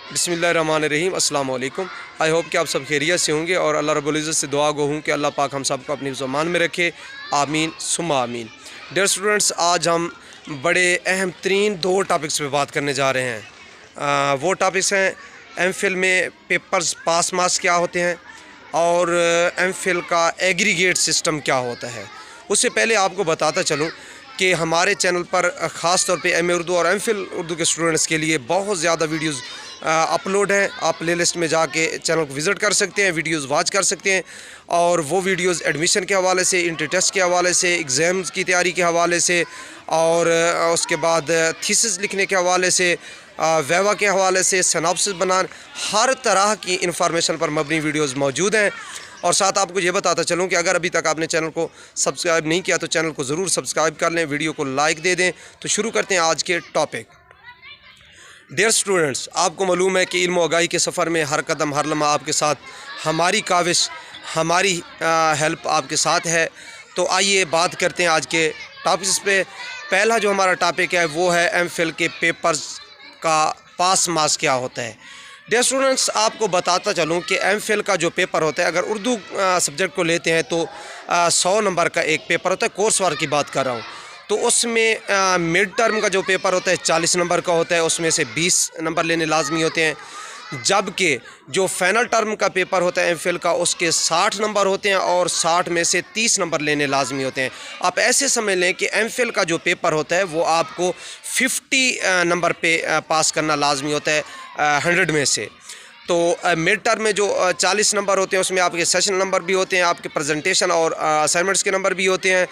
बिस्मिल्लाहिर्रहमानिर्रहीम अस्सलाम वालेकुम। आई होप कि आप सब खैरियत से होंगे और अल्लाह रब्बुल इज़्ज़त से दुआ गो हूँ कि अल्लाह पाक हम सबको अपनी ज़मान में रखे। आमीन सुम्मा आमीन। डियर स्टूडेंट्स, आज हम बड़े अहम तरीन दो टॉपिक्स पे बात करने जा रहे हैं। वो टॉपिक्स हैं एमफिल में पेपर्स पास मार्क्स क्या होते हैं और एमफिल का एग्रीगेट सिस्टम क्या होता है। उससे पहले आपको बताता चलूँ कि हमारे चैनल पर ख़ास तौर पे एमए उर्दू और एमफिल उर्दू के स्टूडेंट्स के लिए बहुत ज़्यादा वीडियोस अपलोड हैं। आप प्लेलिस्ट में जाके चैनल को विज़िट कर सकते हैं, वीडियोस वॉच कर सकते हैं और वो वीडियोस एडमिशन के हवाले से, इंटर टेस्ट के हवाले से, एग्ज़ाम्स की तैयारी के हवाले से और उसके बाद थीसिस लिखने के हवाले से, वेवा के हवाले से, सिनॉप्सिस बनाने, हर तरह की इंफॉर्मेशन पर मबनी वीडियोस मौजूद हैं। और साथ आपको ये बताता चलूँ कि अगर अभी तक आपने चैनल को सब्सक्राइब नहीं किया तो चैनल को ज़रूर सब्सक्राइब कर लें, वीडियो को लाइक दे दें। तो शुरू करते हैं आज के टॉपिक। डियर स्टूडेंट्स, आपको मालूम है कि इल्म आगाही के सफ़र में हर कदम हर लम्हा आपके साथ हमारी काविश, हमारी हेल्प आपके साथ है। तो आइए बात करते हैं आज के टॉपिक्स पे। पहला जो हमारा टॉपिक है वो है एमफिल के पेपर्स का पास मार्क्स क्या होता है। डियर स्टूडेंट्स, आपको बताता चलूँ कि एमफिल का जो पेपर होता है, अगर उर्दू सब्जेक्ट को लेते हैं तो 100 नंबर का एक पेपर होता है। कोर्स वर्क की बात कर रहा हूँ तो उसमें मिड टर्म का जो पेपर होता है 40 नंबर का होता है, उसमें से 20 नंबर लेने लाजमी होते हैं। जबकि जो फाइनल टर्म का पेपर होता है एमफिल का, उसके 60 नंबर होते हैं और 60 में से 30 नंबर लेने लाजमी होते हैं। आप ऐसे समझ लें कि एमफिल का जो पेपर होता है वो आपको 50 नंबर पे पास करना लाजमी होता है 100 में से। तो मिड टर्म में जो 40 नंबर होते हैं उसमें आपके सेशन नंबर भी होते हैं, आपके प्रेजेंटेशन और असाइनमेंट्स के नंबर भी होते हैं।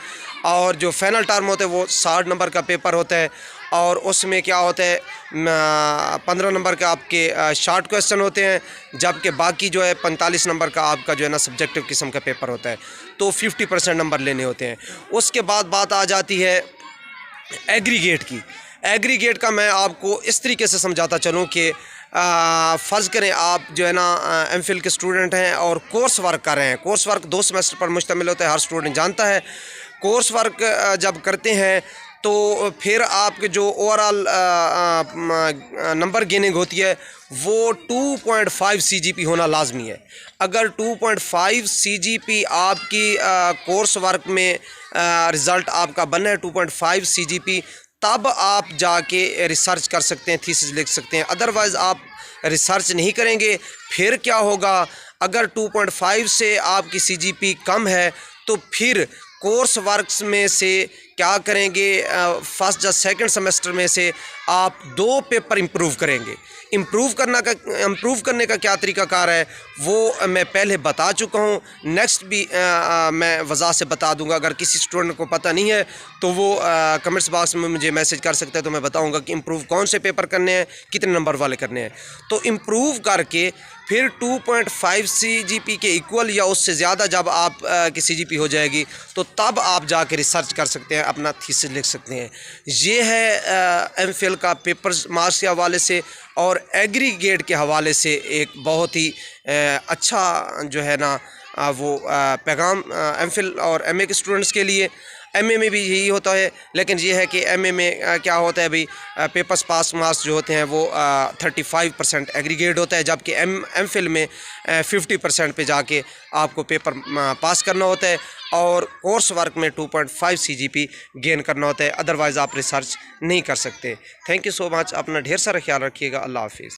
और जो फाइनल टर्म होते हैं वो 60 नंबर का पेपर होता है और उसमें क्या होता है 15 नंबर का आपके शॉर्ट क्वेश्चन होते हैं, जबकि बाकी जो है 45 नंबर का आपका जो है ना सब्जेक्टिव किस्म का पेपर होता है। तो 50% नंबर लेने होते हैं। उसके बाद बात आ जाती है एग्रीगेट की। एग्रीगेट का मैं आपको इस तरीके से समझाता चलूँ कि फ़र्ज़ करें आप जो है ना एमफिल के स्टूडेंट हैं और कोर्स वर्क कर रहे हैं। कोर्स वर्क 2 सेमेस्टर पर मुश्तमिल होता है, हर स्टूडेंट जानता है। कोर्स वर्क जब करते हैं तो फिर आपके जो ओवरऑल नंबर गेनिंग होती है वो 2.5 CGP होना लाजमी है। अगर 2.5 CGP आपकी कोर्स वर्क में रिज़ल्ट आपका बनना है 2.5 CGP, तब आप जाके रिसर्च कर सकते हैं, थीसिस लिख सकते हैं। अदरवाइज़ आप रिसर्च नहीं करेंगे। फिर क्या होगा, अगर 2.5 से आपकी CGP कम है तो फिर कोर्स वर्क्स में से क्या करेंगे, फर्स्ट या सेकंड सेमेस्टर में से आप 2 पेपर इम्प्रूव करेंगे। इम्प्रूव करने का क्या तरीक़ाकार है वो मैं पहले बता चुका हूँ। नेक्स्ट भी मैं वज़ाह से बता दूंगा। अगर किसी स्टूडेंट को पता नहीं है तो वो कमेंट्स बॉक्स में मुझे मैसेज कर सकता है, तो मैं बताऊंगा कि इम्प्रूव कौन से पेपर करने हैं, कितने नंबर वाले करने हैं। तो इम्प्रूव करके फिर 2.5 CGP के इक्वल या उससे ज़्यादा जब आप की CGP हो जाएगी तो तब आप जाके रिसर्च कर सकते हैं, अपना थीसिस लिख सकते हैं। ये है एमफिल का पेपर्स मार्क्स के हवाले से और एग्रीगेट के हवाले से एक बहुत ही अच्छा जो है ना वो पैगाम एमफिल और एमए के स्टूडेंट्स के लिए। एमए में भी यही होता है, लेकिन ये है कि एमए में क्या होता है भाई, पेपर्स पास मार्क्स जो होते हैं वो 35% एग्रीगेट होता है, जबकि एमफिल में 50% पे जाके आपको पेपर पास करना होता है और कोर्स वर्क में 2.5 CGP गेन करना होता है। अदरवाइज़ आप रिसर्च नहीं कर सकते। Thank you so much. अपना ढेर सारा ख्याल रखिएगा। अल्लाह हाफिज़।